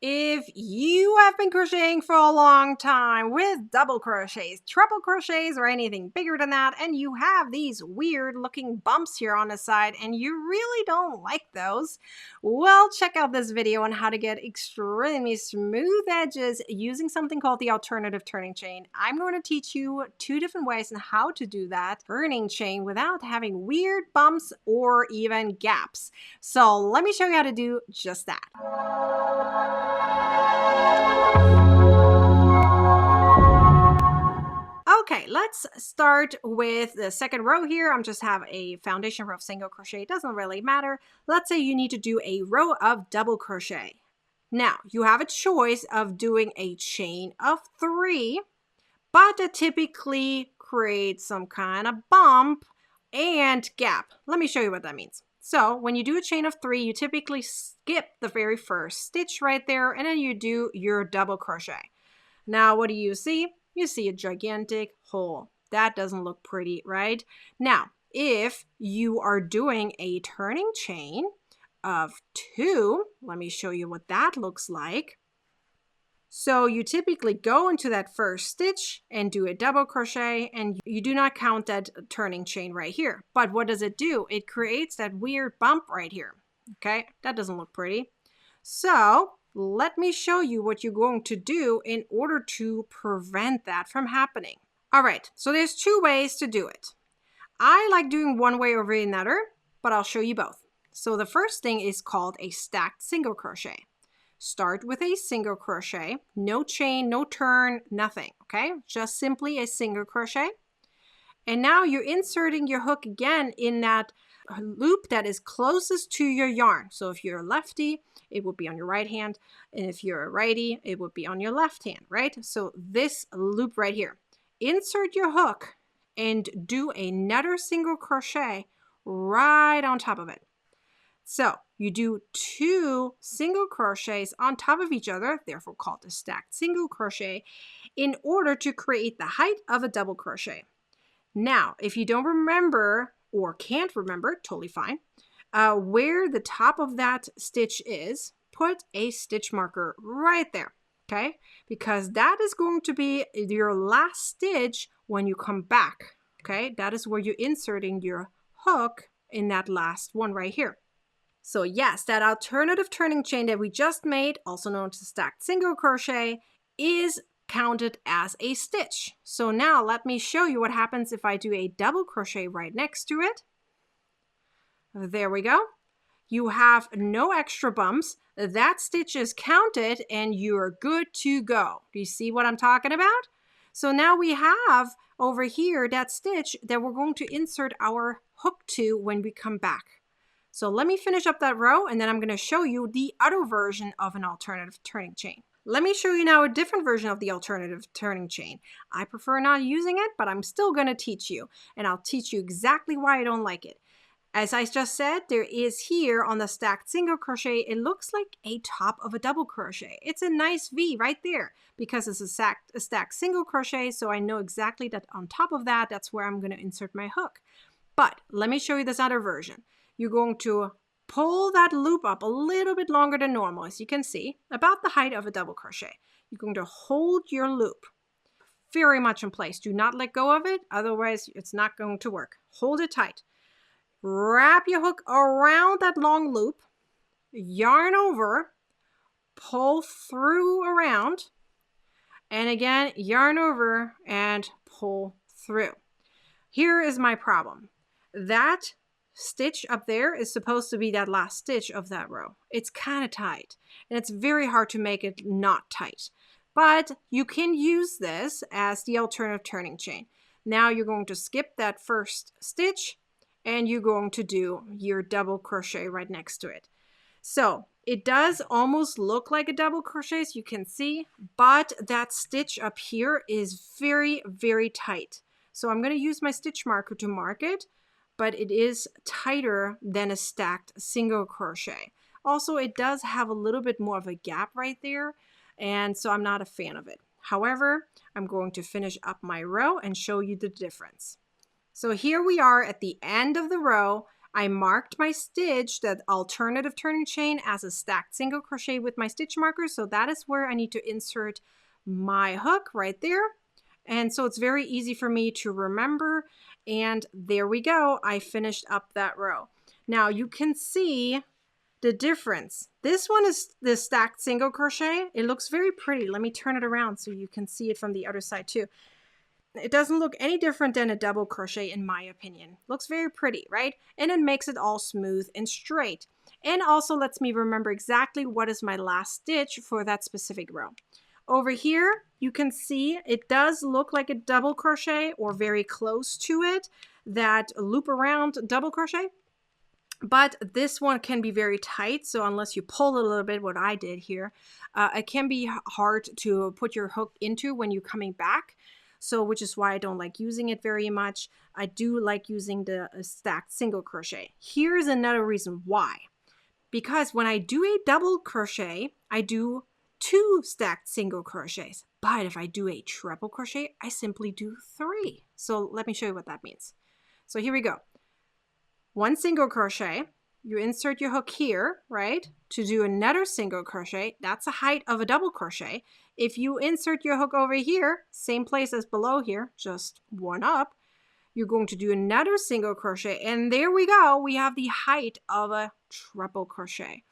If you have been crocheting for a long time with double crochets, triple crochets, or anything bigger than that, and you have these weird looking bumps here on the side and you really don't like those, well, check out this video on how to get extremely smooth edges using something called the alternative turning chain. I'm going to teach you 2 different ways on how to do that turning chain without having weird bumps or even gaps. So let me show you how to do just that. Okay, let's start with the second row here. I'm just have a foundation row of single crochet. It doesn't really matter. Let's say you need to do a row of double crochet. Now, you have a choice of doing a chain of 3, but that typically creates some kind of bump and gap. Let me show you what that means. So when you do a chain of 3, you typically skip the very first stitch right there, and then you do your double crochet. Now, what do you see? You see a gigantic hole. That doesn't look pretty, right? Now, if you are doing a turning chain of 2, let me show you what that looks like. So you typically go into that first stitch and do a double crochet, and you do not count that turning chain right here. But what does it do? It creates that weird bump right here. Okay, that doesn't look pretty. So let me show you what you're going to do in order to prevent that from happening. All right, so there's 2 ways to do it. I like doing one way over another, but I'll show you both. So the first thing is called a stacked single crochet. Start with a single crochet, no chain, no turn, nothing, okay? Just simply a single crochet. And now you're inserting your hook again in that loop that is closest to your yarn. So if you're a lefty, it would be on your right hand. And if you're a righty, it would be on your left hand, right? So this loop right here. Insert your hook and do another single crochet right on top of it. So you do 2 single crochets on top of each other, therefore called a stacked single crochet, in order to create the height of a double crochet. Now, if you don't remember or can't remember, totally fine, where the top of that stitch is, put a stitch marker right there, okay? Because that is going to be your last stitch when you come back, okay? That is where you're inserting your hook in that last one right here. So yes, that alternative turning chain that we just made, also known as stacked single crochet, is counted as a stitch. So now let me show you what happens if I do a double crochet right next to it. There we go. You have no extra bumps. That stitch is counted and you're good to go. Do you see what I'm talking about? So now we have over here that stitch that we're going to insert our hook to when we come back. So let me finish up that row and then I'm going to show you the other version of an alternative turning chain. Let me show you now a different version of the alternative turning chain. I prefer not using it, but I'm still going to teach you, and I'll teach you exactly why I don't like it. As I just said, there is here on the stacked single crochet, it looks like a top of a double crochet. It's a nice V right there because it's a stacked single crochet, so I know exactly that on top of that, that's where I'm going to insert my hook. But let me show you this other version. You're going to pull that loop up a little bit longer than normal, as you can see, about the height of a double crochet. You're going to hold your loop very much in place. Do not let go of it, otherwise it's not going to work. Hold it tight. Wrap your hook around that long loop, yarn over, pull through around, and again, yarn over and pull through. Here is my problem. That stitch up there is supposed to be that last stitch of that row. It's kind of tight, and it's very hard to make it not tight. But you can use this as the alternative turning chain. Now you're going to skip that first stitch, and you're going to do your double crochet right next to it. So it does almost look like a double crochet, as you can see, but that stitch up here is very, very tight. So I'm going to use my stitch marker to mark it, but it is tighter than a stacked single crochet. Also, it does have a little bit more of a gap right there, and so I'm not a fan of it. However, I'm going to finish up my row and show you the difference. So here we are at the end of the row. I marked my stitch, that alternative turning chain, as a stacked single crochet with my stitch marker. So that is where I need to insert my hook right there. And so it's very easy for me to remember. And there we go. I finished up that row. Now you can see the difference. This one is the stacked single crochet. It looks very pretty. Let me turn it around so you can see it from the other side too. It doesn't look any different than a double crochet in my opinion. Looks very pretty, right? And it makes it all smooth and straight. And also lets me remember exactly what is my last stitch for that specific row. Over here, you can see it does look like a double crochet or very close to it, that loop around double crochet. But this one can be very tight. So unless you pull a little bit, what I did here, it can be hard to put your hook into when you're coming back. So which is why I don't like using it very much. I do like using the stacked single crochet. Here's another reason why. Because when I do a double crochet, I do 2 stacked single crochets. But if I do a treble crochet, I simply do 3. So let me show you what that means. So here we go. 1 single crochet, you insert your hook here, right? To do another single crochet, that's the height of a double crochet. If you insert your hook over here, same place as below here, just 1 up, you're going to do another single crochet. And there we go. We have the height of a treble crochet.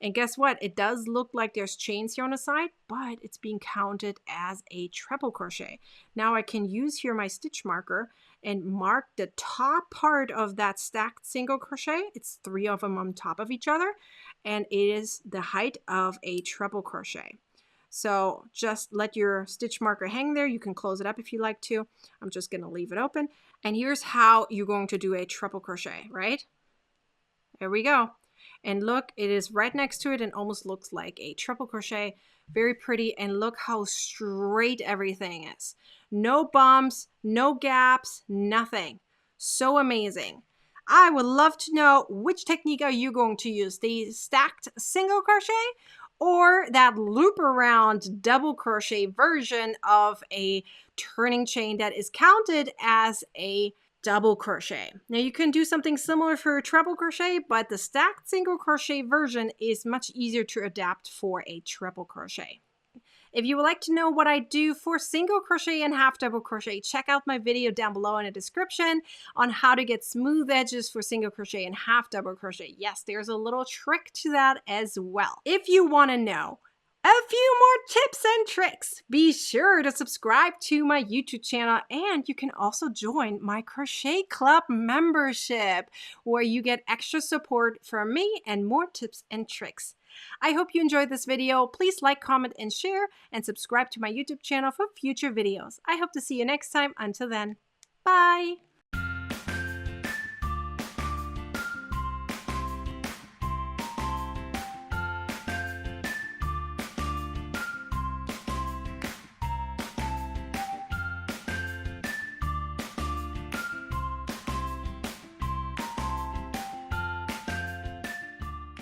And guess what? It does look like there's chains here on the side, but it's being counted as a treble crochet. Now I can use here my stitch marker and mark the top part of that stacked single crochet. It's 3 of them on top of each other, and it is the height of a treble crochet. So just let your stitch marker hang there. You can close it up if you like to. I'm just going to leave it open. And here's how you're going to do a treble crochet, right? There we go. And look, it is right next to it and almost looks like a triple crochet. Very pretty. And look how straight everything is. No bumps, no gaps, nothing. So amazing. I would love to know, which technique are you going to use? The stacked single crochet or that loop around double crochet version of a turning chain that is counted as a double crochet? Now you can do something similar for a treble crochet, but the stacked single crochet version is much easier to adapt for a treble crochet. If you would like to know what I do for single crochet and half double crochet, check out my video down below in the description on how to get smooth edges for single crochet and half double crochet. Yes, there's a little trick to that as well. If you want to know a few more tips and tricks, be sure to subscribe to my YouTube channel, and you can also join my Crochet Club membership where you get extra support from me and more tips and tricks. I hope you enjoyed this video. Please like, comment, and share, and subscribe to my YouTube channel for future videos. I hope to see you next time. Until then, bye!